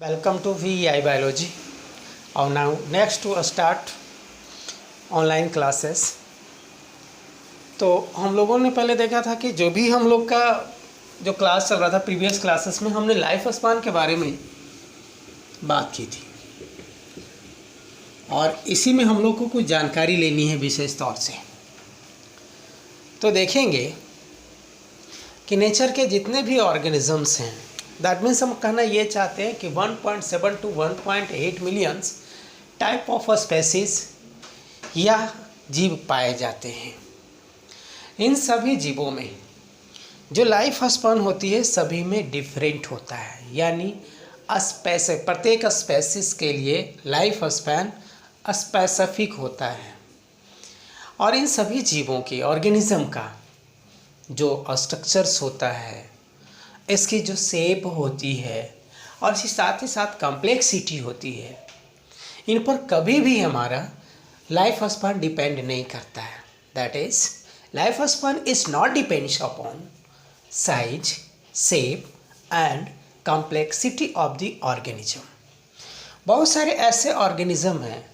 Welcome to VEI Biology. और now next to start online classes. तो हम लोगों ने पहले देखा था कि जो भी हम लोग का जो क्लास चल रहा था प्रीवियस क्लासेस में हमने लाइफ स्पान के बारे में बात की थी और इसी में हम लोग को कुछ जानकारी लेनी है विशेष तौर से। तो देखेंगे कि नेचर के जितने भी ऑर्गेनिजम्स हैं, दैट मीन्स हम कहना ये चाहते हैं कि 1.7 to 1.8 millions type of species या जीव पाए जाते हैं। इन सभी जीवों में जो लाइफ स्पान होती है सभी में डिफरेंट होता है, यानी प्रत्येक स्पेसीज के लिए लाइफ स्पैन स्पेसिफिक होता है। और इन सभी जीवों की ऑर्गेनिज्म का जो स्ट्रक्चर्स होता है, इसकी जो शेप होती है और इसके साथ ही साथ कॉम्प्लेक्सिटी होती है, इन पर कभी भी हमारा लाइफ स्पान डिपेंड नहीं करता है। That is life span is not depends upon size, shape and complexity of the organism. बहुत सारे ऐसे ऑर्गेनिज्म हैं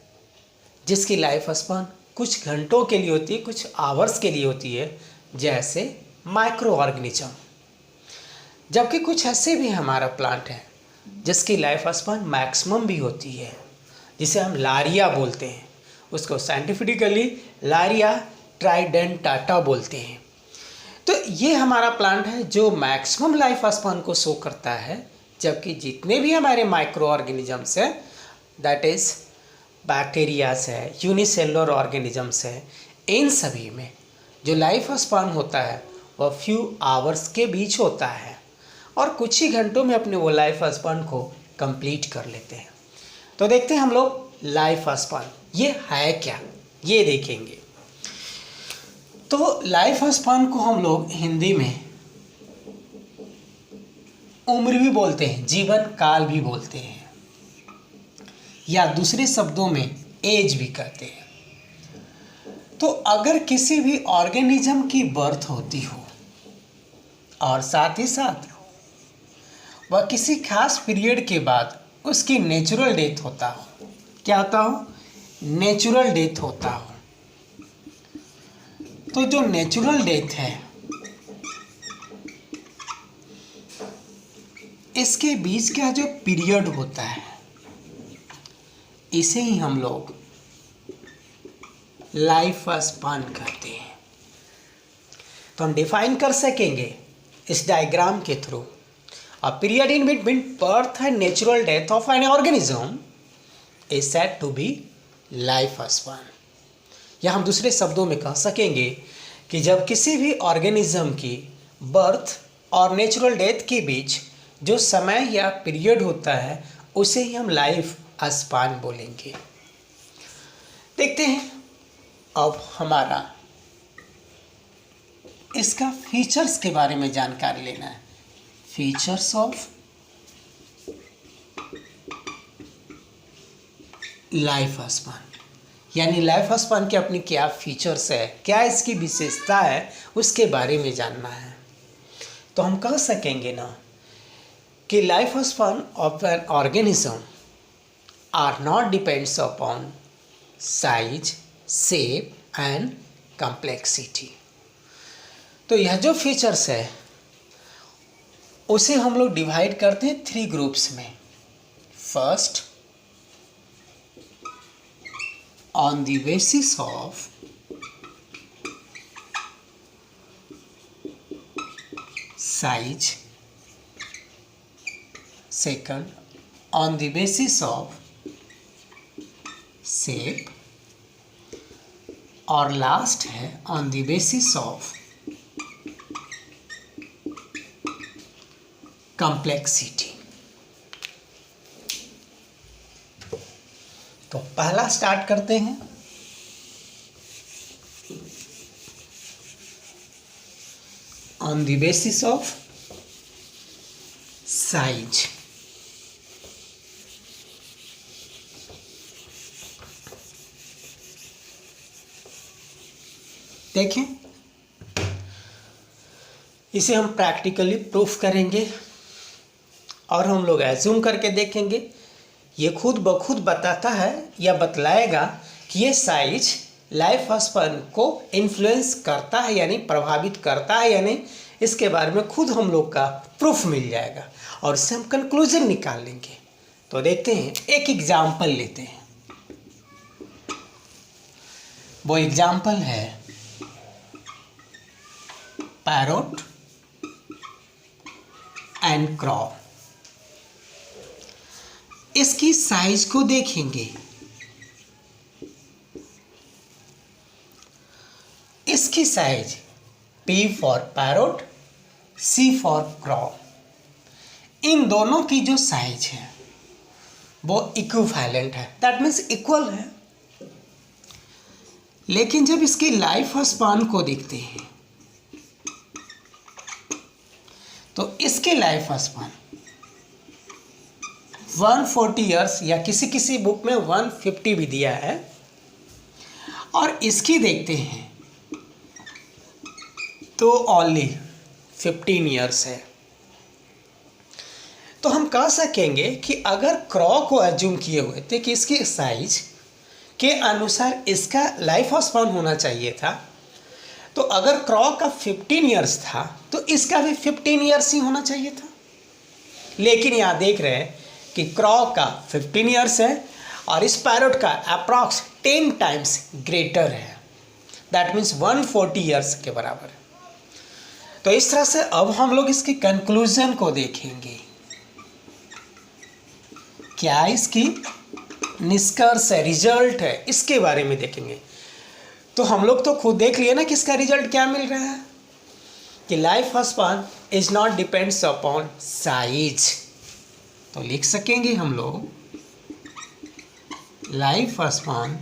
जिसकी लाइफ स्पान कुछ घंटों के लिए होती है, कुछ आवर्स के लिए होती है, जैसे माइक्रो ऑर्गेनिज्म। जबकि कुछ ऐसे भी हमारा प्लांट है जिसकी लाइफ स्पान मैक्सिमम भी होती है, जिसे हम लारिया बोलते हैं। उसको साइंटिफिकली लारिया ट्राइडेंटाटा बोलते हैं। तो ये हमारा प्लांट है जो मैक्सिमम लाइफ स्पान को शो करता है। जबकि जितने भी हमारे माइक्रो ऑर्गेनिजम्स हैं, दैट इज़ बैक्टीरियाज है, यूनिसेलुलर ऑर्गेनिजम्स है, इन सभी में जो लाइफ स्पान होता है वह फ्यू आवर्स के बीच होता है और कुछ ही घंटों में अपने वो लाइफ स्पान को कंप्लीट कर लेते हैं। तो देखते हैं हम लोग लाइफ स्पान ये है क्या, ये देखेंगे। तो लाइफ स्पान को हम लोग हिंदी में उम्र भी बोलते हैं, जीवन काल भी बोलते हैं, या दूसरे शब्दों में एज भी कहते हैं। तो अगर किसी भी ऑर्गेनिज्म की बर्थ होती हो और साथ ही साथ वह किसी खास पीरियड के बाद उसकी नेचुरल डेथ होता हो, क्या होता हो? नेचुरल डेथ होता हो। तो जो नेचुरल डेथ है, इसके बीच का जो पीरियड होता है, इसे ही हम लोग लाइफ स्पान कहते हैं। तो हम डिफाइन कर सकेंगे इस डायग्राम के through. A period in between birth and natural death of an organism is said to be life span। या हम दूसरे शब्दों में कह सकेंगे कि जब किसी भी ऑर्गेनिज्म की बर्थ और नेचुरल डेथ के बीच जो समय या पीरियड होता है, उसे ही हम लाइफ स्पान बोलेंगे। देखते हैं अब हमारा इसका फीचर्स के बारे में जानकारी लेना है। फीचर्स ऑफ लाइफ स्पान, यानी लाइफ स्पान की अपनी क्या फीचर्स है, क्या इसकी विशेषता है, उसके बारे में जानना है। तो हम कह सकेंगे ना कि life span of an organism are not depends upon size, shape and complexity. तो यह जो फीचर्स है उसे हम लोग डिवाइड करते हैं 3 ग्रुप्स में। First, on the basis of size. Second, on the basis of shape. और लास्ट है on the basis of complexity. तो पहला स्टार्ट करते हैं। On the basis of size. देखें, इसे हम प्रैक्टिकली प्रूफ करेंगे और हम लोग एज्यूम करके देखेंगे। ये खुद ब खुद बताता है या बतलाएगा कि ये साइज लाइफ स्पैन को इन्फ्लुएंस करता है यानी प्रभावित करता है या नहीं, इसके बारे में खुद हम लोग का प्रूफ मिल जाएगा और इससे हम कंक्लूजन निकाल लेंगे। तो देखते हैं, एक एग्जाम्पल लेते हैं। वो एग्जाम्पल है पैरोट एंड क्रॉ। इसकी साइज को देखेंगे। इसकी size P for parrot, C for crow, इन दोनों की जो साइज है वो इक्विवेलेंट है, दैट मीन्स इक्वल है। लेकिन जब इसकी लाइफ स्पान को देखते हैं तो इसकी लाइफ स्पान 140 ईयर्स या किसी किसी बुक में 150 भी दिया है, और इसकी देखते हैं तो ओनली 15 ईयर्स है। तो हम कह सकेंगे कि अगर क्रॉ को एज्यूम किए हुए थे कि इसकी साइज के अनुसार इसका लाइफ स्पान होना चाहिए था, तो अगर क्रॉ का 15 ईयर्स था तो इसका भी 15 ईयर्स ही होना चाहिए था। लेकिन यहाँ देख रहे हैं कि क्रॉ का 15 ईयर्स है और इस पैरोट का अप्रॉक्स 10 टाइम्स ग्रेटर है, दैट मीन्स 140 ईयर्स के बराबर है। तो इस तरह से अब हम लोग इसकी कंक्लूजन को देखेंगे, क्या इसकी निष्कर्ष है, रिजल्ट है, इसके बारे में देखेंगे। तो हम लोग तो खुद देख लिए ना कि इसका रिजल्ट क्या मिल रहा है, कि life span is not depends upon size. तो लिख सकेंगे हम लोग, life span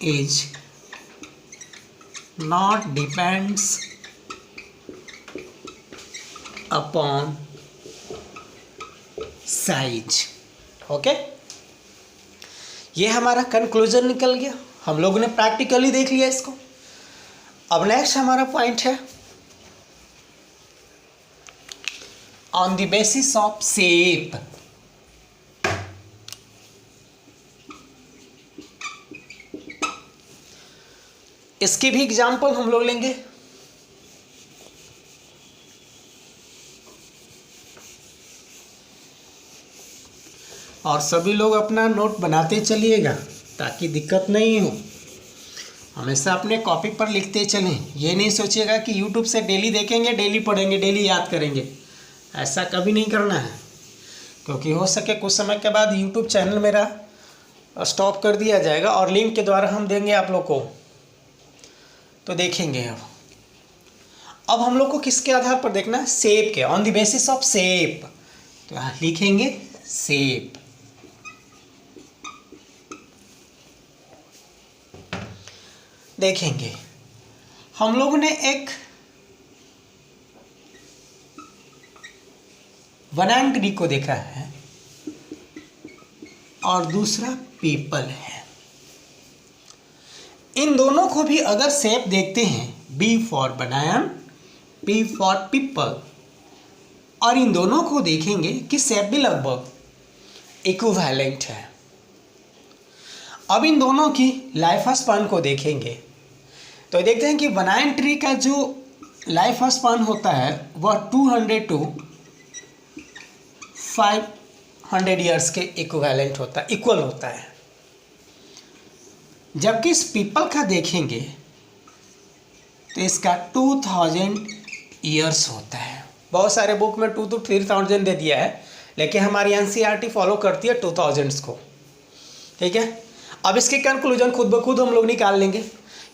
is not depends upon size. Okay, ये हमारा कंक्लूजन निकल गया, हम लोगों ने प्रैक्टिकली देख लिया इसको। अब नेक्स्ट हमारा पॉइंट है on the basis of shape. इसकी भी एग्जाम्पल हम लोग लेंगे। और सभी लोग अपना नोट बनाते चलिएगा ताकि दिक्कत नहीं हो। हमेशा अपने कॉपी पर लिखते चलें। ये नहीं सोचिएगा कि YouTube से डेली देखेंगे, डेली पढ़ेंगे, डेली याद करेंगे, ऐसा कभी नहीं करना है। क्योंकि हो सके कुछ समय के बाद YouTube चैनल मेरा स्टॉप कर दिया जाएगा और लिंक के द्वारा हम देंगे आप लोग को, तो देखेंगे। अब हम लोग को किसके आधार पर देखना है, शेप के, on the basis of shape. तो यहाँ लिखेंगे शेप। देखेंगे हम लोगों ने एक बनाना ट्री को देखा है और दूसरा पीपल है। इन दोनों को भी अगर शेप देखते हैं, B for banana, P for people, और इन दोनों को देखेंगे कि शेप भी लगभग इक्विवेलेंट है। अब इन दोनों की लाइफ स्पान को देखेंगे तो देखते हैं कि बनाना ट्री का जो लाइफ स्पान होता है वह 200 to 500 ईयर्स के इक्विवेलेंट होता है, इक्वल होता है। जबकि इस पीपल का देखेंगे तो इसका 2000 ईयर्स होता है। बहुत सारे बुक में 2 to 3000 दे दिया है, लेकिन हमारी NCERT फॉलो करती है 2000 को। ठीक है, अब इसके कंक्लूजन खुद ब खुद हम लोग निकाल लेंगे।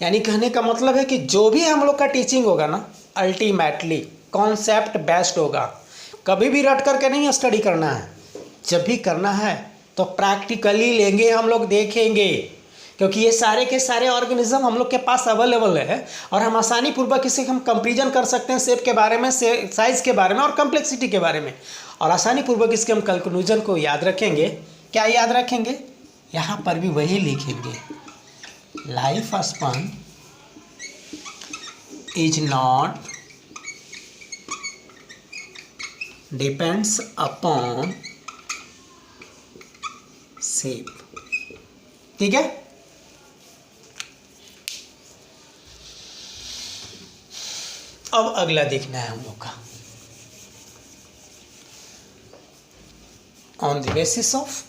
यानी कहने का मतलब है कि जो भी हम लोग का टीचिंग होगा ना, अल्टीमेटली कॉन्सेप्ट बेस्ड होगा। कभी भी रट करके नहीं स्टडी करना है, जब भी करना है तो प्रैक्टिकली लेंगे, हम लोग देखेंगे। क्योंकि ये सारे के सारे ऑर्गेनिज्म हम लोग के पास अवेलेबल है और हम आसानी पूर्वक इसे हम कंपेरिजन कर सकते हैं शेप के बारे में, साइज के बारे में और कम्प्लेक्सिटी के बारे में, और आसानी पूर्वक इसके हम कंक्लूजन को याद रखेंगे। क्या याद रखेंगे, यहाँ पर भी वही लिखेंगे, life span is not depends upon shape. ठीक है, अब अगला देखना है हम लोग का, on the basis of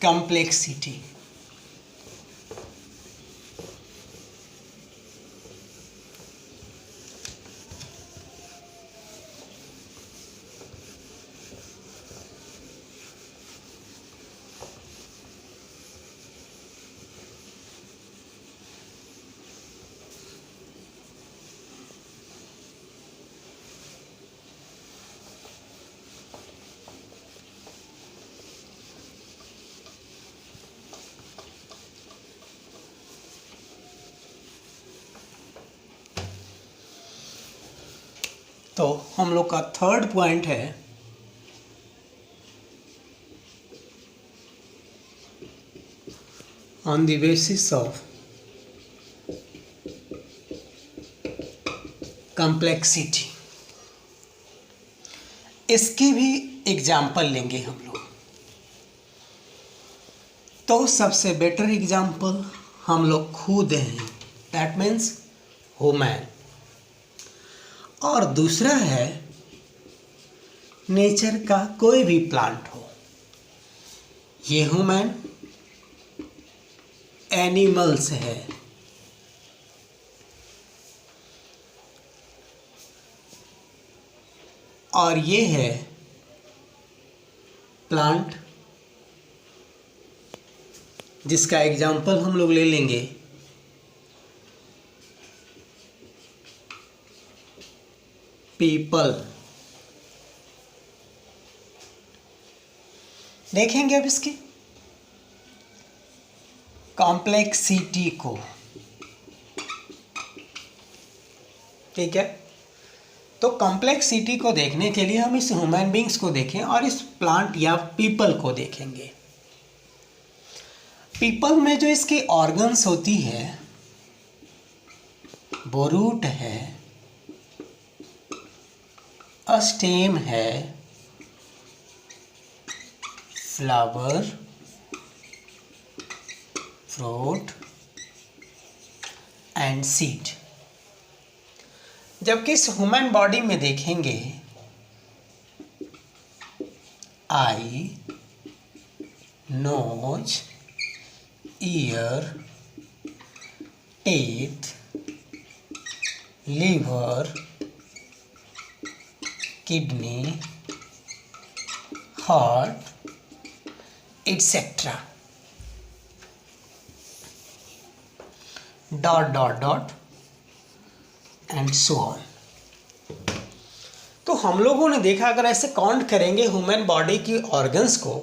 complexity। तो हम लोग का थर्ड पॉइंट है on the basis of complexity. इसकी भी एग्जाम्पल लेंगे हम लोग। तो सबसे बेटर एग्जाम्पल हम लोग खुद हैं, दैट मीन्स ह्यूमन। और दूसरा है नेचर का कोई भी प्लांट हो, ये ह्यूमन, एनिमल्स है, और ये है प्लांट, जिसका एग्जाम्पल हम लोग ले लेंगे पीपल। देखेंगे अब इसकी कॉम्प्लेक्सिटी को। ठीक है, तो कॉम्प्लेक्सिटी को देखने के लिए हम इस ह्यूमन बींग्स को देखें और इस प्लांट या पीपल को देखेंगे। पीपल में जो इसकी ऑर्गन्स होती है वो रूट है, स्टेम है, फ्लावर, फ्रूट एंड सीड। जबकि इस ह्यूमन बॉडी में देखेंगे eye, nose, ear, teeth, liver, kidney, heart etcetera, dot dot dot and so on. तो हम लोगों ने देखा अगर ऐसे काउंट करेंगे ह्यूमन बॉडी की ऑर्गन्स को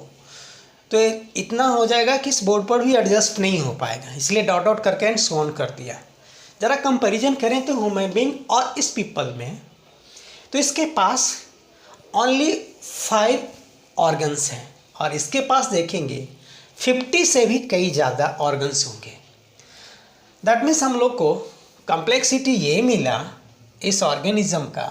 तो इतना हो जाएगा कि इस बोर्ड पर भी एडजस्ट नहीं हो पाएगा, इसलिए डॉट डॉट करके एंड सो ऑन कर दिया। ज़रा कंपैरिजन करें तो ह्यूमन बीइंग और इस पीपल में, तो इसके पास ओनली 5 ऑर्गन्स हैं और इसके पास देखेंगे 50 से भी कई ज़्यादा ऑर्गन्स होंगे। दैट मीन्स हम लोग को कॉम्प्लेक्सिटी ये मिला इस ऑर्गेनिज्म का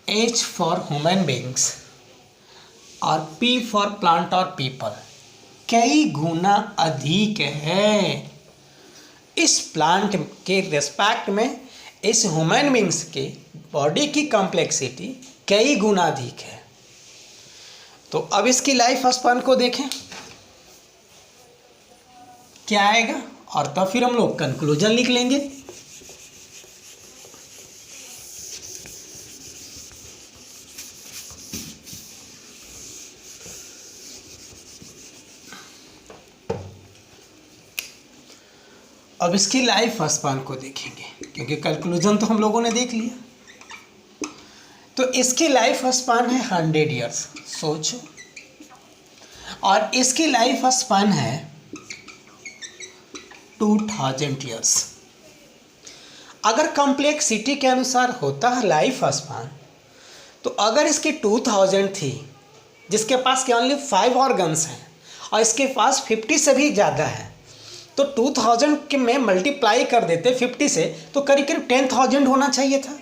H फॉर ह्यूमन बींग्स और P फॉर प्लांट और पीपल कई गुना अधिक है। इस प्लांट के रिस्पेक्ट में इस ह्यूमन बींग्स के बॉडी की कॉम्प्लेक्सिटी कई गुना अधिक है। तो अब इसकी लाइफ स्पैन को देखें क्या आएगा और तब फिर हम लोग कंक्लूजन लिख लेंगे। अब इसकी लाइफ स्पैन को देखेंगे क्योंकि कंक्लूजन तो हम लोगों ने देख लिया। तो इसकी लाइफ स्पैन है 100 ईयर्स, सोचो, और इसकी लाइफ स्पैन है 2000 ईयर्स। अगर कॉम्प्लेक्सिटी के अनुसार होता है लाइफ स्पैन तो अगर इसकी 2000 थी, जिसके पास के ओनली 5 ऑर्गन्स हैं और इसके पास 50 से भी ज़्यादा है, तो 2000 के में मल्टीप्लाई कर देते 50 से तो करीब करीब 10,000 होना चाहिए था।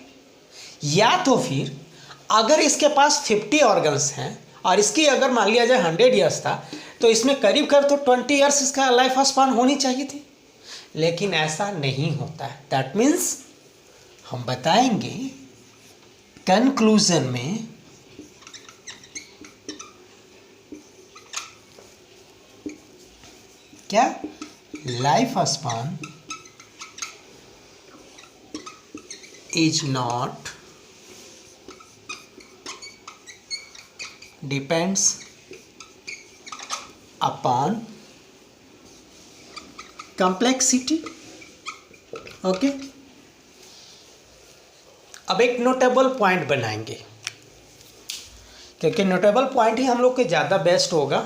या तो फिर अगर इसके पास 50 ऑर्गन्स हैं और इसकी अगर मान लिया जाए 100 ईयर्स था, तो इसमें करीब कर तो 20 ईयर्स इसका लाइफ स्पान होनी चाहिए थी, लेकिन ऐसा नहीं होता है। दैट मीन्स हम बताएंगे कंक्लूजन में क्या, life span is not depends upon complexity. Okay, अब एक नोटेबल पॉइंट बनाएंगे, क्योंकि नोटेबल पॉइंट ही हम लोग के ज़्यादा बेस्ट होगा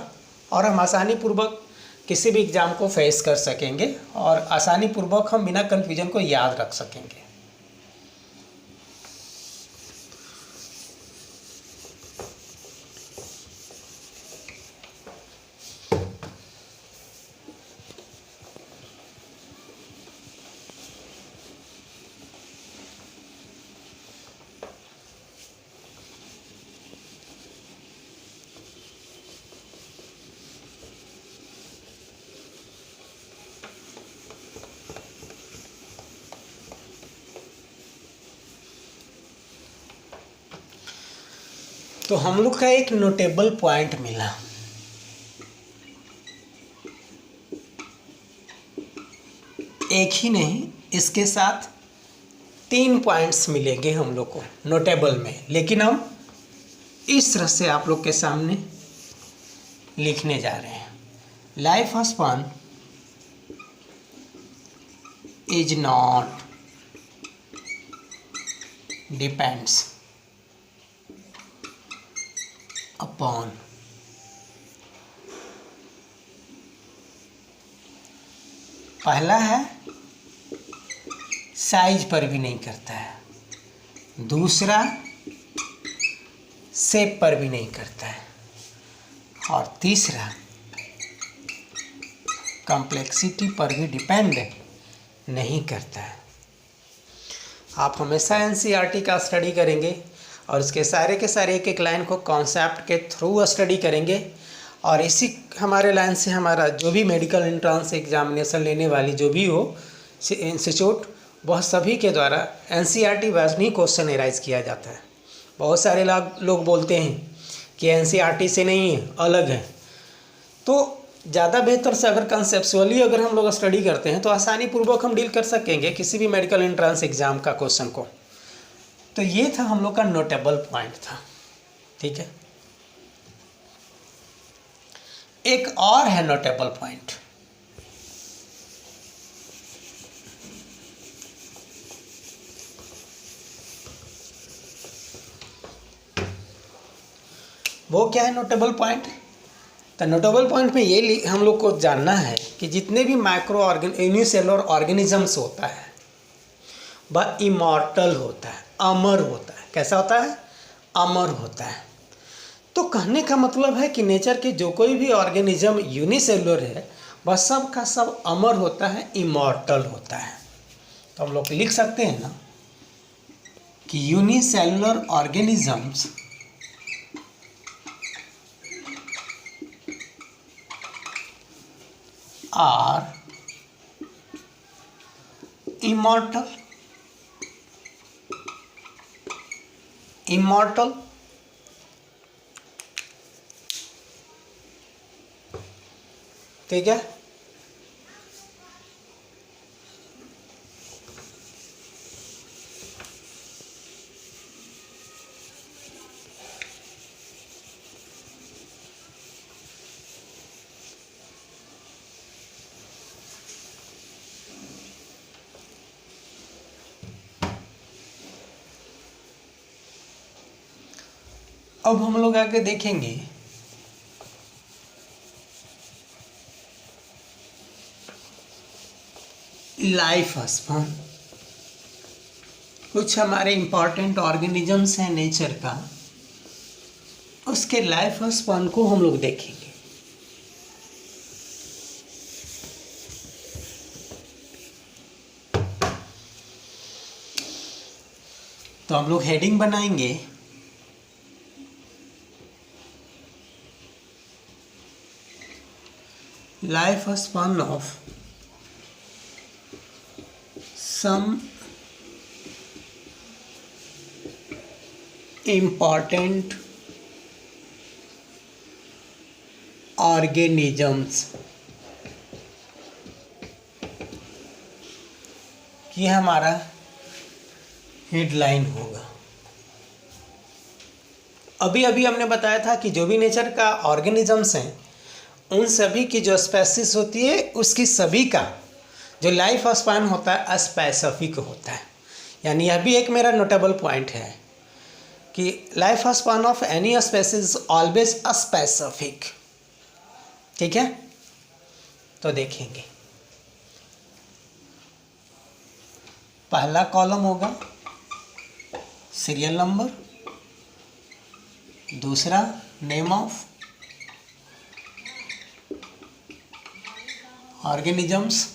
और हम आसानी पूर्वक किसी भी एग्ज़ाम को फेस कर सकेंगे और आसानी पूर्वक हम बिना कन्फ्यूजन को याद रख सकेंगे। तो हम लोग का एक नोटेबल पॉइंट मिला। एक ही नहीं, इसके साथ 3 पॉइंट्स मिलेंगे हम लोग को नोटेबल में, लेकिन हम इस तरह से आप लोग के सामने लिखने जा रहे हैं। Life span is not depends upon पहला है साइज पर भी नहीं करता है, दूसरा शेप पर भी नहीं करता है, और तीसरा कॉम्प्लेक्सिटी पर भी डिपेंड नहीं करता है। आप हमेशा एनसीईआरटी का स्टडी करेंगे और इसके सारे के सारे एक एक लाइन को कॉन्सेप्ट के थ्रू स्टडी करेंगे, और इसी हमारे लाइन से हमारा जो भी मेडिकल एंट्रेंस एग्जामिनेशन लेने वाली जो भी हो इंस्टीट्यूट, वह सभी के द्वारा एनसीईआरटी बेस्ड नहीं क्वेश्चन एराइज किया जाता है। बहुत सारे लोग बोलते हैं कि एनसीईआरटी से नहीं है, अलग है, तो ज़्यादा बेहतर से अगर कंसेप्चुअली अगर हम लोग स्टडी करते हैं तो आसानी पूर्वक हम डील कर सकेंगे किसी भी मेडिकल एंट्रेंस एग्ज़ाम का क्वेश्चन को। तो ये था हम लोग का नोटेबल पॉइंट था, ठीक है। एक और है नोटेबल पॉइंट, वो क्या है नोटेबल पॉइंट? तो नोटेबल पॉइंट में ये हम लोग को जानना है कि जितने भी माइक्रो यूनिसेलुलर ऑर्गेनिजम्स होता है वह इमॉर्टल होता है, अमर होता है। कैसा होता है? अमर होता है। तो कहने का मतलब है कि नेचर के जो कोई भी ऑर्गेनिज्म यूनिसेलुलर है वह सब का सब अमर होता है, इमॉर्टल होता है। तो हम लोग लिख सकते हैं ना कि यूनिसेलुलर ऑर्गेनिजम्स are immortal, ठीक है। अब हम लोग आगे देखेंगे लाइफ स्पान। कुछ हमारे इंपॉर्टेंट ऑर्गेनिजम्स हैं नेचर का उसके लाइफ स्पान को हम लोग देखेंगे। तो हम लोग हेडिंग बनाएंगे life span of some important organisms. ये हमारा हेडलाइन होगा। अभी अभी हमने बताया था कि जो भी नेचर का ऑर्गेनिजम्स हैं उन सभी की जो स्पेसीज होती है उसकी सभी का जो लाइफ स्पैन होता है स्पेसिफिक होता है। यानी यह भी एक मेरा नोटेबल पॉइंट है कि life span of any species always specific. ठीक है, तो देखेंगे पहला कॉलम होगा सीरियल नंबर, दूसरा नेम ऑफ ऑर्गेनिजम्स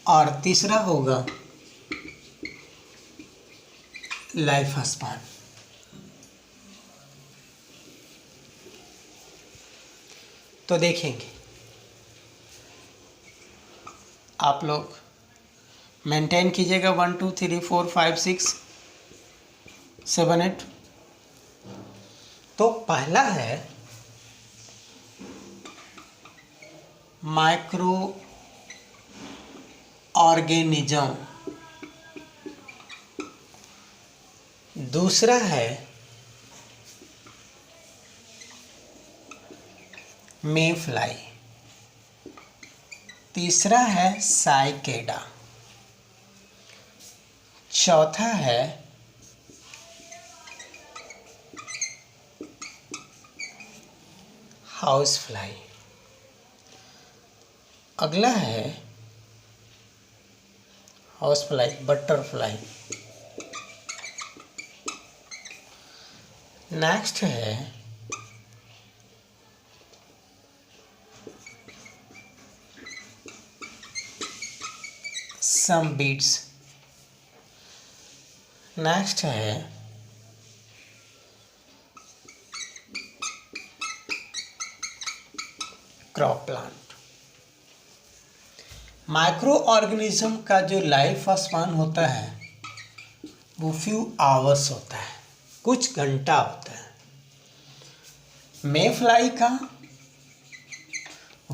और तीसरा होगा लाइफ स्पैन। तो देखेंगे आप लोग मेंटेन कीजिएगा 1 2 3 4 5 6 7 8। तो पहला है माइक्रो ऑर्गेनिज्म, दूसरा है मे फ्लाई, तीसरा है साइकेडा, चौथा है हाउस फ्लाई, अगला है हाउस फ्लाई बटरफ्लाई, नेक्स्ट है सम बीट्स, नेक्स्ट है क्रॉप प्लांट। माइक्रो ऑर्गेनिज्म का जो लाइफ स्पान होता है वो फ्यू आवर्स होता है, कुछ घंटा होता है। मे फ्लाई का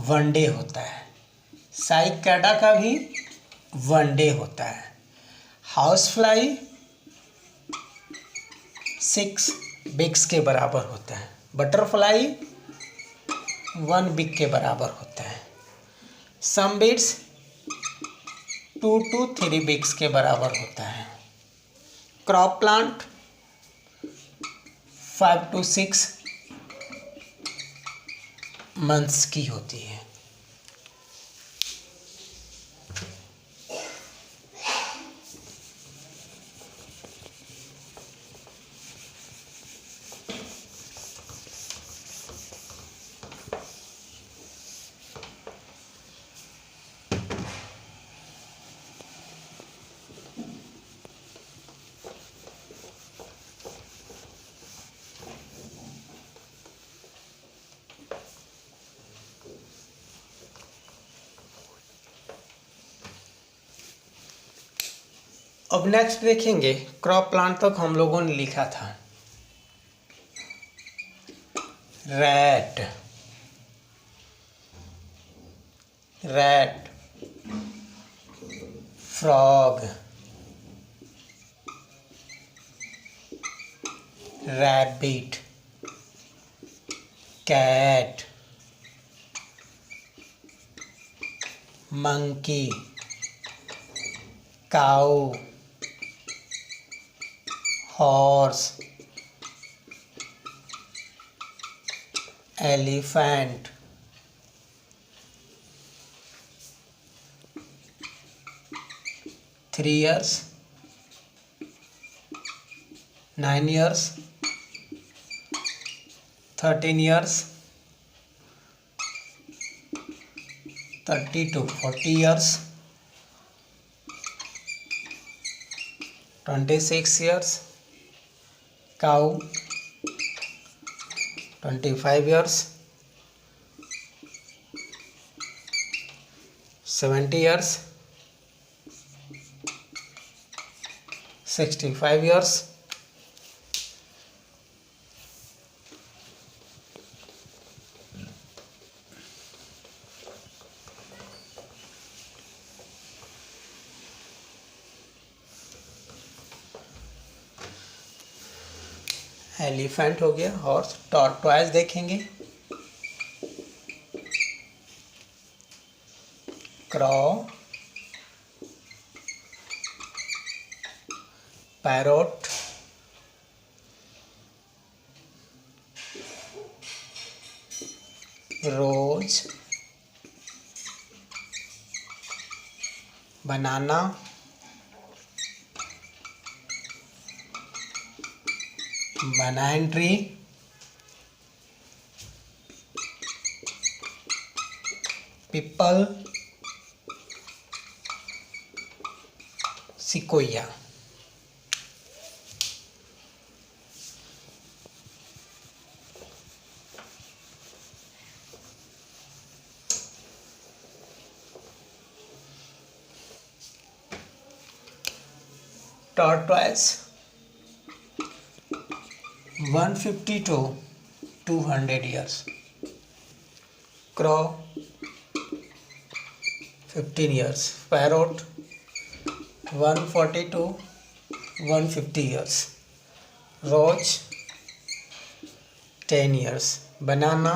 1 डे होता है, साइकेडा का भी 1 डे होता है, हाउस फ्लाई 6 वीक्स के बराबर होता है, बटरफ्लाई 1 वीक के बराबर होता है, सम बीट्स 2 to 3 वीक्स के बराबर होता है, क्रॉप प्लांट 5 to 6 मंथ्स की होती है। अब नेक्स्ट देखेंगे क्रॉप प्लांट तक हम लोगों ने लिखा था rat, rat, frog, rabbit, cat, monkey, cow, horse, elephant, three years, 9 years, 13 years, 30 to 40 years, 26 years, cow 25 years, 70 years, 65 years, elephant हो गया। हॉर्स, टॉर्टोइज देखेंगे, crow, parrot, rose, banana, banana tree, peepal, sequoia. Tortoise 150 to 200 years, crow 15 years, parrot 140 to 150 years, roach 10 years, banana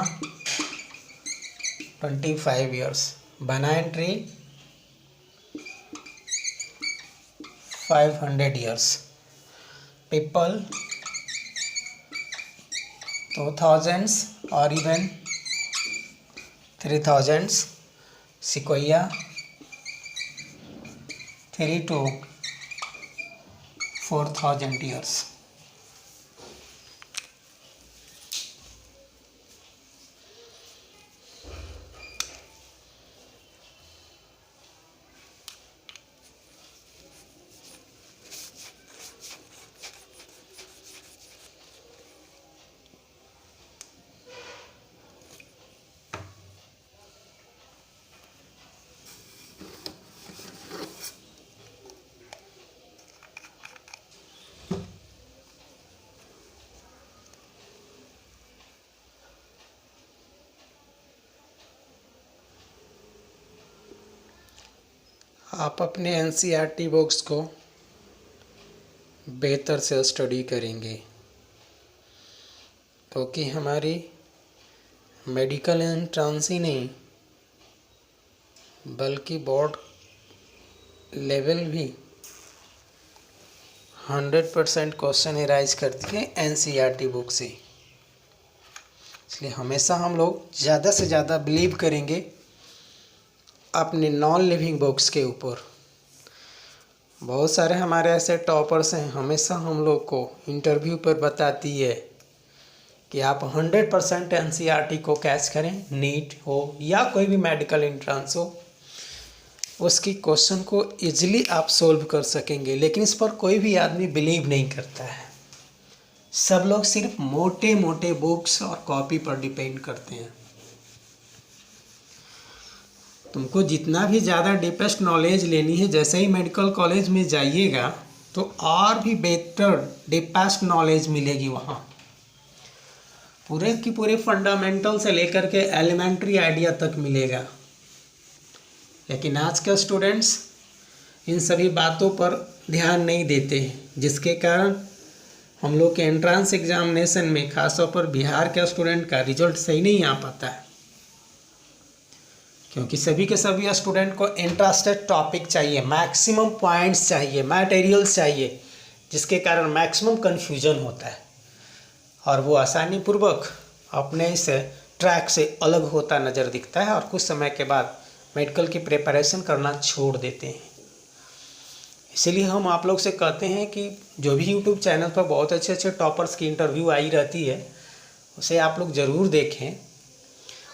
25 years, banana tree 500 years, people 2000s or even 3000s, sequoia 3 to 4000 years. आप अपने NCERT books को बेहतर से study करेंगे, क्योंकि हमारी medical entrance ही नहीं बल्कि बोर्ड लेवल भी 100% क्वेश्चन एराइज करती है एनसीईआरटी बुक से। इसलिए हमेशा हम लोग ज़्यादा से ज़्यादा बिलीव करेंगे अपने नॉन लिविंग बुक्स के ऊपर। बहुत सारे हमारे ऐसे टॉपर्स हैं, हमेशा हम लोग को इंटरव्यू पर बताती है कि आप 100% एनसीईआरटी को कैच करें, नीट हो या कोई भी मेडिकल एंट्रेंस हो, उसकी क्वेश्चन को इजीली आप सोल्व कर सकेंगे। लेकिन इस पर कोई भी आदमी बिलीव नहीं करता है। सब लोग सिर्फ मोटे मोटे बुक्स और कॉपी पर डिपेंड करते हैं। तुमको जितना भी ज़्यादा डीपेस्ट नॉलेज लेनी है, जैसे ही मेडिकल कॉलेज में जाइएगा तो और भी बेटर डीपेस्ट नॉलेज मिलेगी वहाँ। पूरे की पूरे फंडामेंटल से लेकर के एलिमेंट्री आइडिया तक मिलेगा। लेकिन आज के स्टूडेंट्स इन सभी बातों पर ध्यान नहीं देते हैं, जिसके कारण हम लोग के एंट्रेंस एग्जामिनेशन में खासतौर पर बिहार के स्टूडेंट का रिजल्ट सही नहीं आ पाता है, क्योंकि सभी के सभी स्टूडेंट को इंटरेस्टेड टॉपिक चाहिए, मैक्सिमम पॉइंट्स चाहिए, मटेरियल्स चाहिए, जिसके कारण मैक्सिमम कन्फ्यूजन होता है और वो आसानी पूर्वक अपने इस ट्रैक से अलग होता नज़र दिखता है और कुछ समय के बाद मेडिकल की प्रिपरेशन करना छोड़ देते हैं। इसीलिए हम आप लोग से कहते हैं कि जो भी यूट्यूब चैनल पर बहुत अच्छे अच्छे टॉपर्स की इंटरव्यू आई रहती है, उसे आप लोग ज़रूर देखें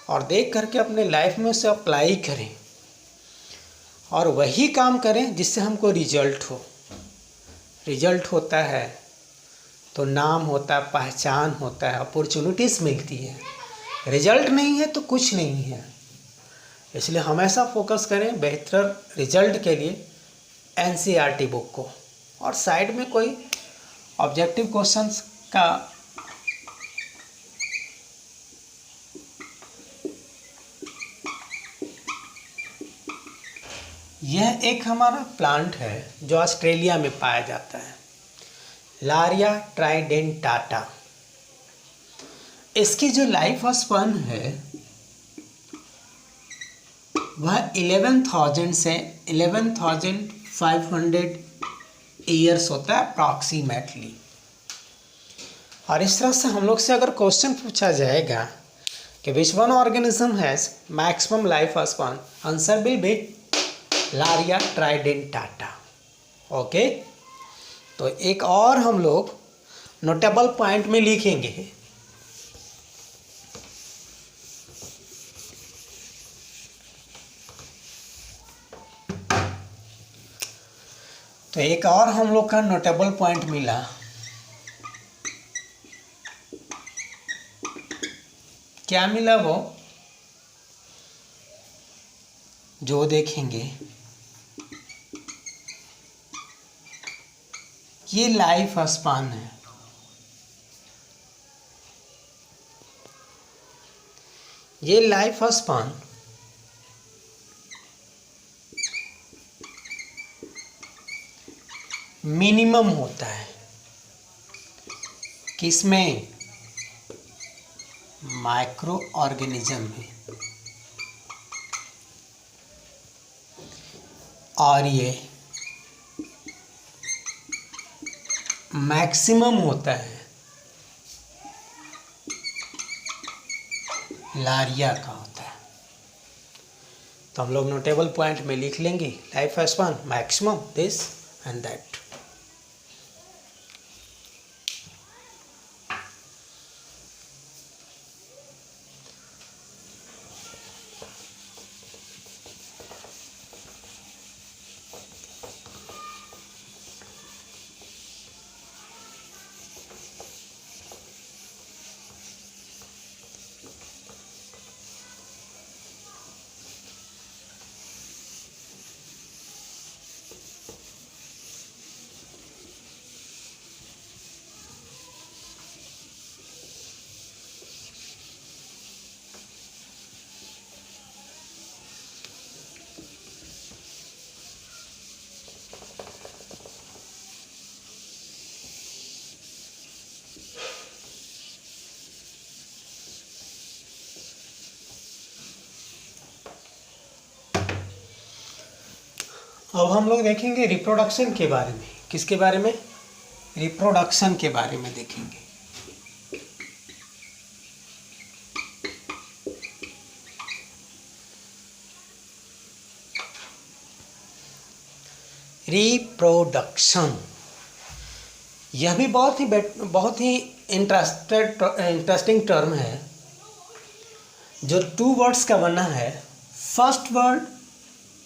और देख करके अपने लाइफ में उसे अप्लाई करें और वही काम करें जिससे हमको रिजल्ट हो। रिजल्ट होता है तो नाम होता है, पहचान होता है, अपॉर्चुनिटीज़ मिलती है। रिजल्ट नहीं है तो कुछ नहीं है। इसलिए हमेशा फोकस करें बेहतर रिजल्ट के लिए एनसीईआरटी बुक को, और साइड में कोई ऑब्जेक्टिव क्वेश्चंस का यह एक हमारा प्लांट है जो ऑस्ट्रेलिया में पाया जाता है, लारिया ट्राइडेंटाटा। इसकी जो लाइफ स्पैन है वह 11,000 से 11,500 ईयर्स होता है अप्रॉक्सीमेटली। और इस तरह से हम लोग से अगर क्वेश्चन पूछा जाएगा कि which one organism has maximum life span, answer will be Larrea tridentata. Okay, तो एक और हम लोग नोटेबल पॉइंट में लिखेंगे। तो एक और हम लोग का नोटेबल पॉइंट मिला, क्या मिला वो जो देखेंगे। ये लाइफ स्पान है। ये लाइफ स्पान मिनिमम होता है किसमें, माइक्रो ऑर्गेनिज्म में, और ये मैक्सिमम होता है लारिया का होता है। तो हम लोग नोटेबल पॉइंट में लिख लेंगे life span maximum this and that. अब हम लोग देखेंगे रिप्रोडक्शन के बारे में। किसके बारे में, रिप्रोडक्शन के बारे में देखेंगे। रिप्रोडक्शन यह भी बहुत ही इंटरेस्टिंग टर्म है जो 2 वर्ड्स का बना है। फर्स्ट वर्ड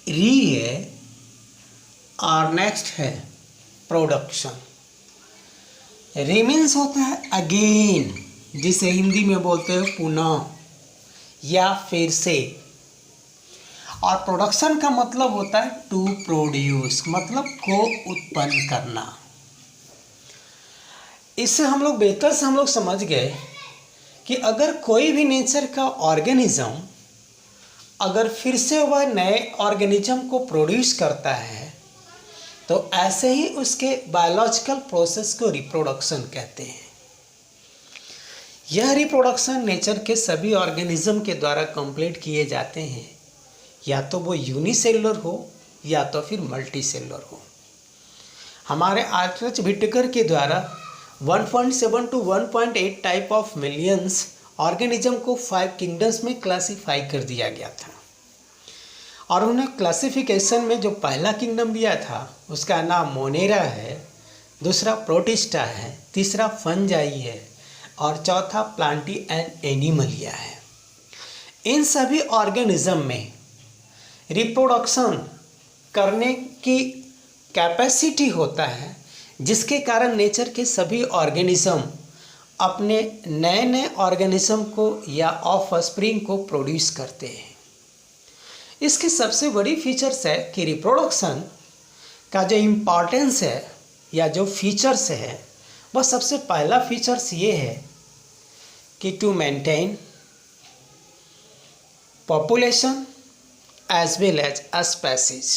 री है और नेक्स्ट है प्रोडक्शन। रीमीन्स होता है अगेन, जिसे हिंदी में बोलते हैं पुनः या फिर से, और प्रोडक्शन का मतलब होता है टू प्रोड्यूस, मतलब को उत्पन्न करना। इससे हम लोग बेहतर से हम लोग समझ गए कि अगर कोई भी नेचर का ऑर्गेनिज्म अगर फिर से वह नए ऑर्गेनिज्म को प्रोड्यूस करता है तो ऐसे ही उसके बायोलॉजिकल प्रोसेस को रिप्रोडक्शन कहते हैं। यह रिप्रोडक्शन नेचर के सभी ऑर्गेनिज्म के द्वारा कंप्लीट किए जाते हैं, या तो वो यूनिसेलुलर हो या तो फिर मल्टीसेलुलर हो। हमारे आर्चर व्हिटेकर के द्वारा 1.7 to 1.8 type of millions organism को 5 किंगडम्स में क्लासीफाई कर दिया गया था, और उन्हें क्लासिफिकेशन में जो पहला किंगडम दिया था उसका नाम मोनेरा है, दूसरा प्रोटिस्टा है, तीसरा फंजाई है और चौथा प्लांटी एंड एनिमलिया है। इन सभी ऑर्गेनिज्म में रिप्रोडक्शन करने की कैपेसिटी होता है, जिसके कारण नेचर के सभी ऑर्गेनिज्म अपने नए नए ऑर्गेनिज्म को या ऑफस्प्रिंग को प्रोड्यूस करते हैं। इसकी सबसे बड़ी फीचर्स है कि रिप्रोडक्शन का जो इम्पॉर्टेंस है या जो फीचर्स है, वह सबसे पहला फीचर्स ये है कि to maintain population as well as a species.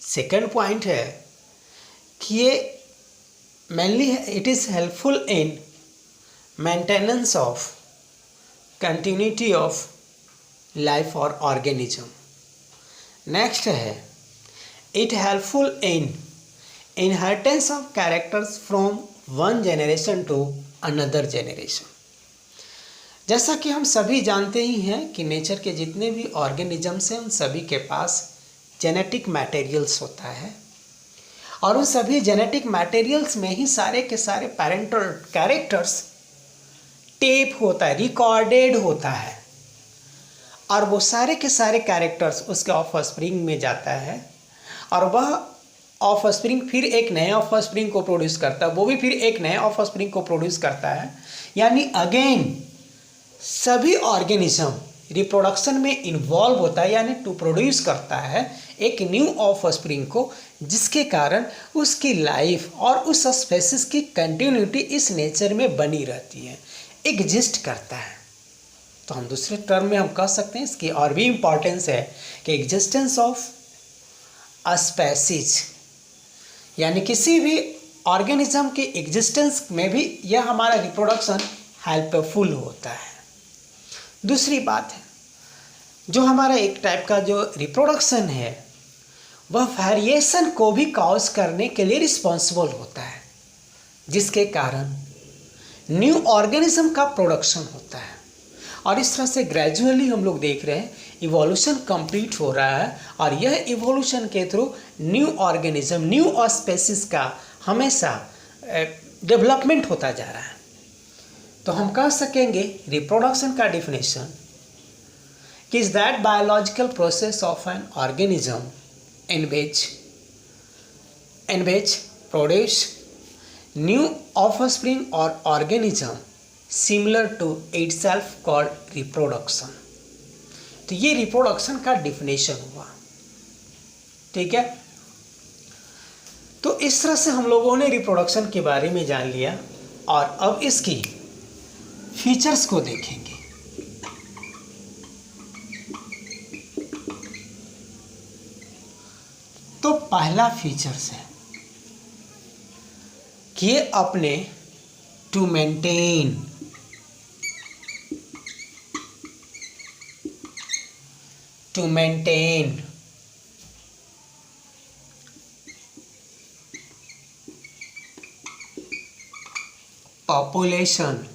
Second point है कि ये mainly it is helpful in maintenance of continuity of life और ऑर्गेनिज्म। नेक्स्ट है it helpful in inheritance of characters from one generation to another generation. जैसा कि हम सभी जानते ही हैं कि नेचर के जितने भी ऑर्गेनिजम्स हैं उन सभी के पास जेनेटिक मटेरियल्स होता है, और उन सभी जेनेटिक मटेरियल्स में ही सारे के सारे पेरेंटल कैरेक्टर्स टेप होता है, रिकॉर्डेड होता है, और वो सारे के सारे कैरेक्टर्स उसके ऑफस्प्रिंग में जाता है, और वह ऑफस्प्रिंग फिर एक नए ऑफस्प्रिंग को प्रोड्यूस करता है, वो भी फिर एक नए ऑफस्प्रिंग को प्रोड्यूस करता है। यानी अगेन सभी ऑर्गेनिज्म रिप्रोडक्शन में इन्वॉल्व होता है, यानी टू प्रोड्यूस करता है एक न्यू ऑफस्प्रिंग को, जिसके कारण उसकी लाइफ और उस स्पेसिस की कंटिन्यूटी इस नेचर में बनी रहती है, एग्जिस्ट करता है। तो हम दूसरे टर्म में हम कह सकते हैं इसकी और भी इम्पॉर्टेंस है कि एग्जिस्टेंस ऑफ अ स्पेसीज, यानी किसी भी ऑर्गेनिज्म के एग्जिस्टेंस में भी यह हमारा रिप्रोडक्शन हेल्पफुल होता है। दूसरी बात है, जो हमारा एक टाइप का जो रिप्रोडक्शन है वह वेरिएशन को भी कॉज करने के लिए रिस्पॉन्सिबल होता है, जिसके कारण न्यू ऑर्गेनिज्म का प्रोडक्शन होता है। और इस तरह से ग्रेजुअली हम लोग देख रहे हैं इवोल्यूशन कंप्लीट हो रहा है, और यह इवोल्यूशन के through new organism, new species का हमेशा डेवलपमेंट होता जा रहा है। तो हम कह सकेंगे रिप्रोडक्शन का डिफिनेशन कि is that biological process of an organism in which produce new offspring or organism similar to itself called reproduction। तो ये रिप्रोडक्शन का डिफिनेशन हुआ, ठीक है। तो इस तरह से हम लोगों ने रिप्रोडक्शन के बारे में जान लिया, और अब इसकी फीचर्स को देखेंगे। तो पहला फीचर्स है कि ये अपने to maintain population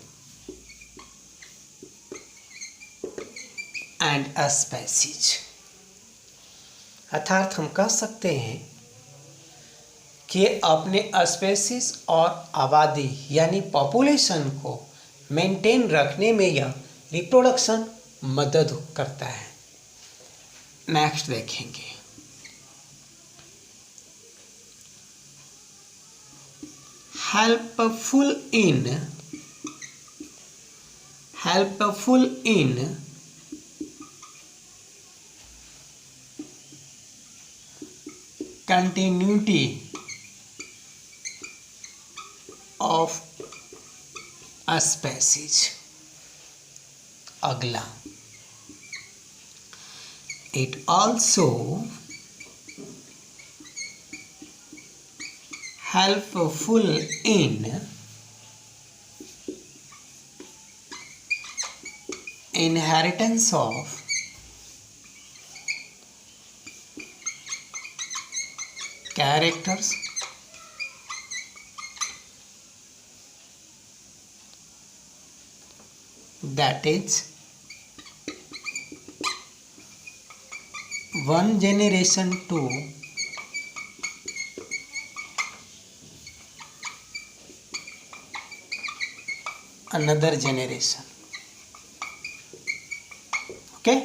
and a species. अर्थात हम कह सकते हैं कि अपने स्पेसीज और आबादी यानी पॉपुलेशन को मेंटेन रखने में यह रिप्रोडक्शन मदद करता है। नेक्स्ट देखेंगे, helpful in continuity of a species। अगला, it also helpful in inheritance of characters that is one generation to another generation. Okay?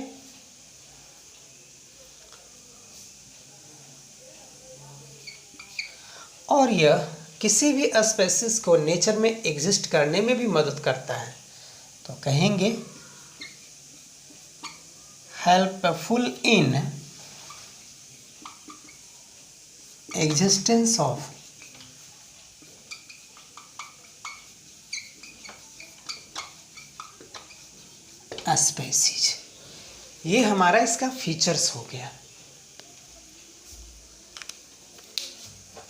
और यह किसी भी स्पेसीज को नेचर में एग्जिस्ट करने में भी मदद करता है। तो कहेंगे helpful in existence of species. ये हमारा इसका फीचर्स हो गया।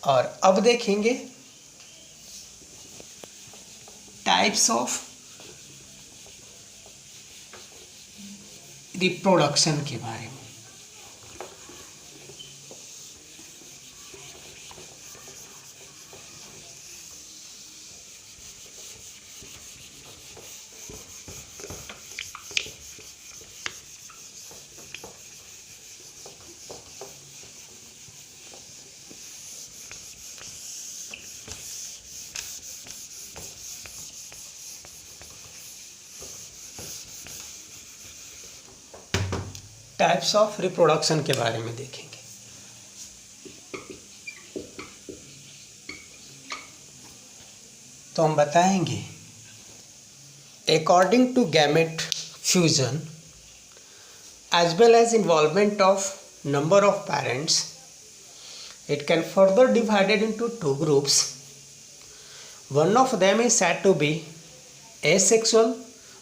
और अब देखेंगे टाइप्स ऑफ रिप्रोडक्शन के बारे में। टाइप्स ऑफ रिप्रोडक्शन के बारे में देखेंगे। तो हम बताएंगे according to gamete fusion as well as involvement of number of parents, it can further divided into two groups. One of them is said to be asexual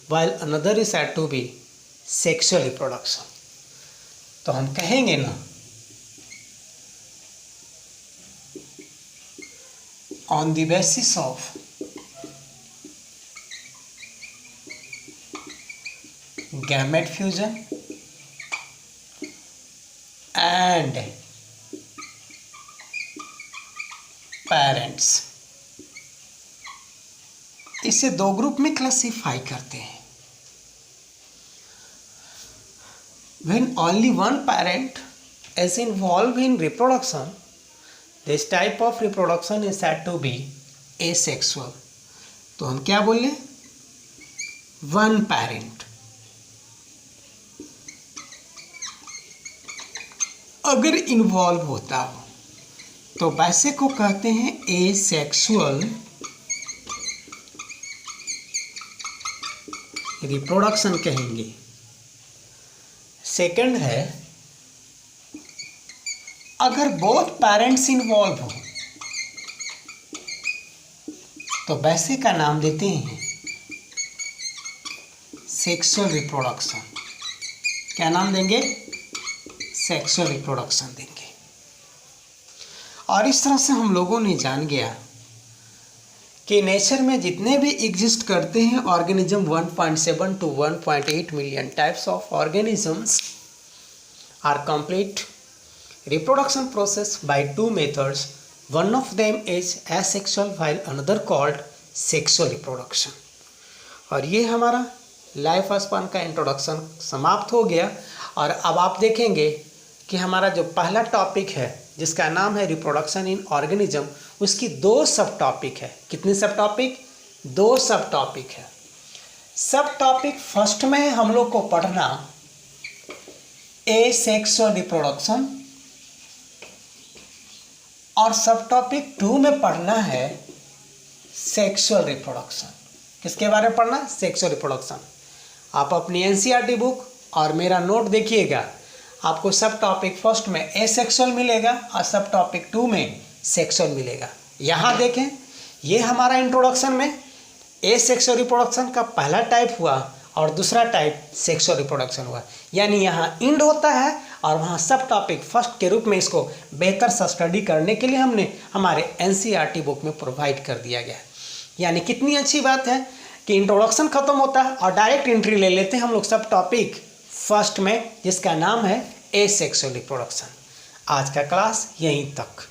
while another is said to be sexual reproduction. तो हम कहेंगे ना on the basis of gamete fusion and parents, इसे दो group में classify करते हैं। When only one parent is involved in reproduction, this type of reproduction is said to be asexual. तो हम क्या बोले? One parent अगर इन्वॉल्व होता हो तो वैसे को कहते हैं asexual रिप्रोडक्शन कहेंगे। सेकंड है अगर बोथ पेरेंट्स इन्वॉल्व हो तो वैसे का नाम देते हैं सेक्सुअल रिप्रोडक्शन। क्या नाम देंगे? सेक्सुअल रिप्रोडक्शन देंगे। और इस तरह से हम लोगों ने जान गया कि नेचर में जितने भी एग्जिस्ट करते हैं organism 1.7 to 1.8 million types of organisms are complete reproduction process by two methods. One of them is asexual while another called sexual reproduction. और ये हमारा लाइफ स्पान का इंट्रोडक्शन समाप्त हो गया। और अब आप देखेंगे कि हमारा जो पहला टॉपिक है जिसका नाम है रिप्रोडक्शन इन ऑर्गेनिज्म, उसकी दो सब टॉपिक है। कितने सब टॉपिक? दो सब टॉपिक है। सब टॉपिक फर्स्ट में हम लोग को पढ़ना एसेक्सुअल रिप्रोडक्शन और सब टॉपिक 2 में पढ़ना है सेक्सुअल रिप्रोडक्शन। किसके बारे में पढ़ना? Sexual reproduction. आप अपनी एनसीईआरटी बुक और मेरा नोट देखिएगा, आपको सब टॉपिक फर्स्ट में एसेक्सुअल मिलेगा और सब टॉपिक 2 में सेक्सुअल मिलेगा। यहाँ देखें, ये हमारा इंट्रोडक्शन में एसेक्सुअल रिप्रोडक्शन का पहला टाइप हुआ और दूसरा टाइप सेक्सुअल रिप्रोडक्शन हुआ। यानी यहाँ इंड होता है और वहाँ सब टॉपिक फर्स्ट के रूप में इसको बेहतर से स्टडी करने के लिए हमने हमारे एनसीईआरटी बुक में प्रोवाइड कर दिया गया। यानी कितनी अच्छी बात है कि इंट्रोडक्शन खत्म होता है और डायरेक्ट एंट्री ले लेते हैं हम लोग सब टॉपिक फर्स्ट में, जिसका नाम है एसेक्सुअल रिप्रोडक्शन। आज का क्लास यहीं तक।